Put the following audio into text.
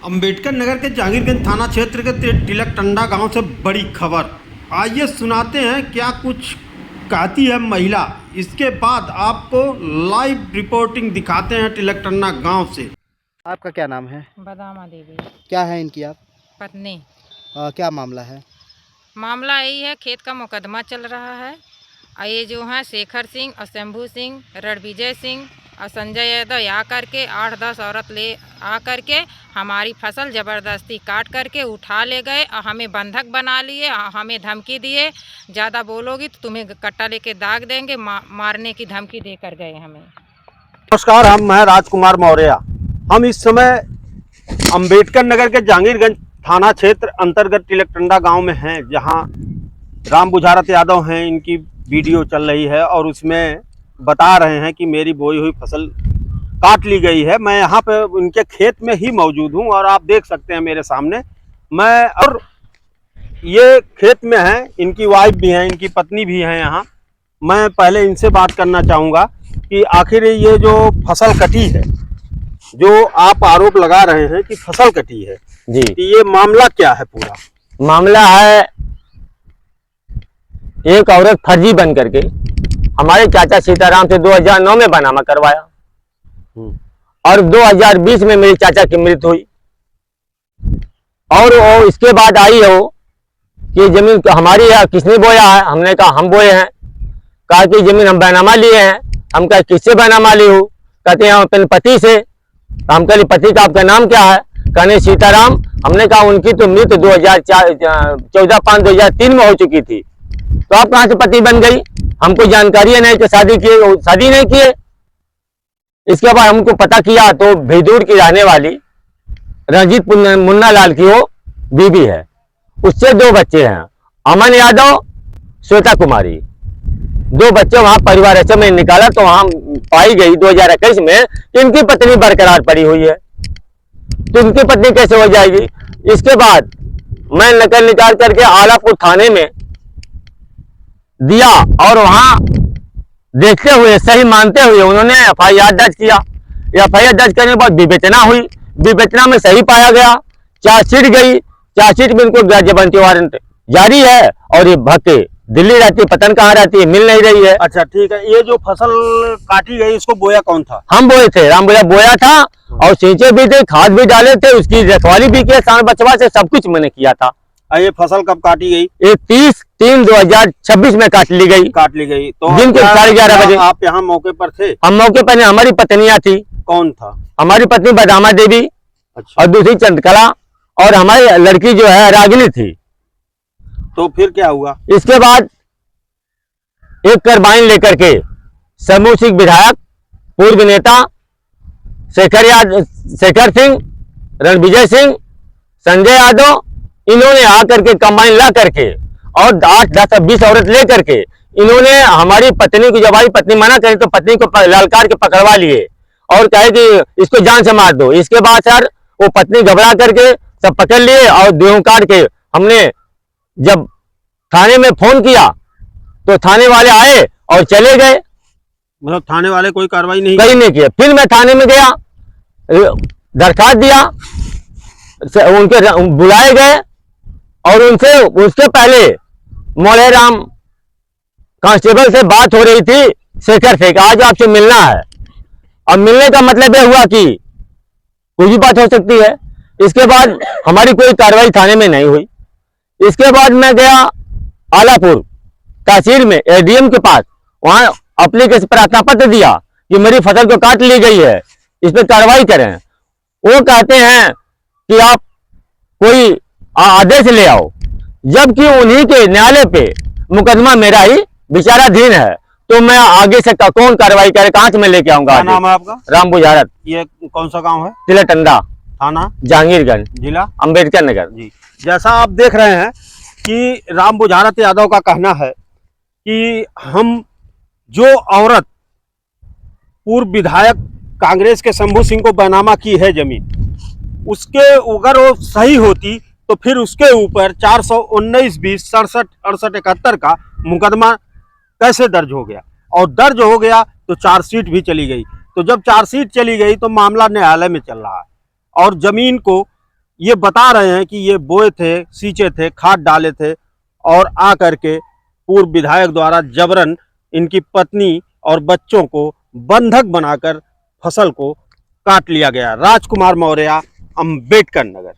अंबेडकर नगर के जहांगीरगंज थाना क्षेत्र के तिलकटंडा गांव से बड़ी खबर। आइए सुनाते हैं क्या कुछ कहती है महिला। इसके बाद आपको लाइव रिपोर्टिंग दिखाते हैं तिलकटंडा गांव से। आपका क्या नाम है? बदामा देवी क्या है इनकी आप पत्नी। क्या मामला है? मामला यही है, खेत का मुकदमा चल रहा है और ये जो हैं शेखर सिंह और शंभू सिंह, रणविजय सिंह और संजय यादव आ करके 8-10 औरत ले आ करके हमारी फसल ज़बरदस्ती काट करके उठा ले गए और हमें बंधक बना लिए और हमें धमकी दिए, ज़्यादा बोलोगी तो तुम्हें कट्टा लेके दाग देंगे, मारने की धमकी दे कर गए हमें। नमस्कार, हम हैं राजकुमार मौर्य। हम इस समय अंबेडकर नगर के जहांगीरगंज थाना क्षेत्र अंतर्गत तिलकटंडा गांव में हैं, जहां राम बुझारत यादव हैं। इनकी वीडियो चल रही है और उसमें बता रहे हैं कि मेरी बोई हुई फसल काट ली गई है। मैं यहाँ पे उनके खेत में ही मौजूद हूँ और आप देख सकते हैं मेरे सामने मैं, और ये खेत में हैं, इनकी वाइफ भी हैं, इनकी पत्नी भी हैं यहाँ। मैं पहले इनसे बात करना चाहूँगा कि आखिर ये जो फसल कटी है, जो आप आरोप लगा रहे हैं कि फसल कटी है जी, ये मामला क्या है? पूरा मामला है एक औरत फर्जी बन करके हमारे चाचा सीताराम से 2009 में बनामा करवाया और 2020 में मेरे चाचा की मृत्यु हुई। और वो इसके बाद आई हो कि जमीन हमारी है, किसने बोया है? हमने कहा हम बोए हैं। कहा कि जमीन हम बैनामा लिए हैं। हम कहा किससे बैनामा ली हो? कहते हैं हम अपने पति से। हम कहे पति का आपका नाम क्या है? कहने सीताराम। हमने कहा उनकी तो मृत्यु 14/5/2003 में हो चुकी थी, तो आप कहाँ से पति बन गई? हमको जानकारी नहीं कि शादी नहीं किए। इसके बाद हमको पता किया तो भेदूर की रहने वाली रंजीत मुन्ना लाल की वो बीबी है, उससे 2 बच्चे हैं, अमन यादव, श्वेता कुमारी। 2 बच्चे वहां परिवार ऐसे में निकाला तो वहां पाई गई 2021 में इनकी पत्नी बरकरार पड़ी हुई है, तो इनकी पत्नी कैसे हो जाएगी? इसके बाद मैं नकल निकाल करके आलापुर थाने में दिया और वहां देखते हुए, सही मानते हुए उन्होंने FIR दर्ज किया। FIR दर्ज करने के बाद विवेचना हुई। विवेचना में सही पाया गया, चार्जशीट गई। चार्जशीट में इनको जमानती वारंट जारी है और ये भक्के दिल्ली रहती है, पतन कहाँ रहती है, मिल नहीं रही है। अच्छा ठीक है, ये जो फसल काटी गई इसको बोया कौन था? हम बोए थे, राम भैया बोया था और सींचे भी थे, खाद भी डाले थे, उसकी रखवाली भी किया, सांड बचवा से सब कुछ मैंने किया था। ये फसल कब काटी गई? ये 30/3/2026 में काट ली गई। तो दिन के 11:30 बजे। आप यहाँ मौके पर थे? हम मौके पर नहीं, हमारी पत्नियां थी। कौन था? हमारी पत्नी बदामा देवी। अच्छा। और दूसरी चंद्रकला और हमारी लड़की जो है रागिनी थी। तो फिर क्या हुआ? इसके बाद एक कार्बाइन लेकर के शंभू सिंह विधायक, पूर्व नेता शेखर सिंह, रणविजय सिंह, संजय यादव, इन्होंने आकर के कंबाइन ला करके और 8-10-20 औरत ले करके इन्होंने हमारी पत्नी को, जब आई पत्नी मना करी तो पत्नी को ललकार के पकड़वा लिए और कहे कि इसको जान से मार दो। इसके बाद सर वो पत्नी घबरा करके सब पकड़ लिए और देह काट के हमने जब थाने में फोन किया तो थाने वाले आए और चले गए। मतलब थाने वाले कोई कार्रवाई नहीं किया। फिर मैं थाने में गया, दरखास्त दिया, उनके बुलाए गए और उनसे उसके पहले मोलेराम कांस्टेबल से बात हो रही थी, शेखर से, आज आपसे मिलना है। अब मिलने का मतलब यह हुआ कि कोई भी बात हो सकती है। इसके बाद हमारी कोई कार्रवाई थाने में नहीं हुई। इसके बाद मैं गया आलापुर तहसील में ADM के पास, वहां एप्लीकेशन प्रार्थना पत्र दिया कि मेरी फसल को काट ली गई है, इस पर कार्रवाई करें। वो कहते हैं कि आप कोई आदेश ले आओ, जबकि उन्हीं के न्यायालय पे मुकदमा मेरा ही विचाराधीन है, तो मैं आगे से कौन कार्रवाई करे, कहां से मैं लेके आऊंगा? क्या नाम है आपका? राम बुझारत। ये कौन सा गांव है? तिलकटंडा, थाना जहांगीरगंज, जिला अंबेडकर नगर जी। जैसा आप देख रहे हैं कि राम बुझारत यादव का कहना है कि हम जो औरत पूर्व विधायक कांग्रेस के शंभू सिंह को बैनामा की है जमीन, उसके अगर वो सही होती तो फिर उसके ऊपर 419-20 67-68-71 का मुकदमा कैसे दर्ज हो गया? और दर्ज हो गया तो चार्जशीट भी चली गई। तो जब चार्जशीट चली गई तो मामला न्यायालय में चल रहा है और जमीन को ये बता रहे हैं कि ये बोए थे, सींचे थे, खाद डाले थे और आ करके पूर्व विधायक द्वारा जबरन इनकी पत्नी और बच्चों को बंधक बनाकर फसल को काट लिया गया। राजकुमार मौर्य, अम्बेडकर नगर।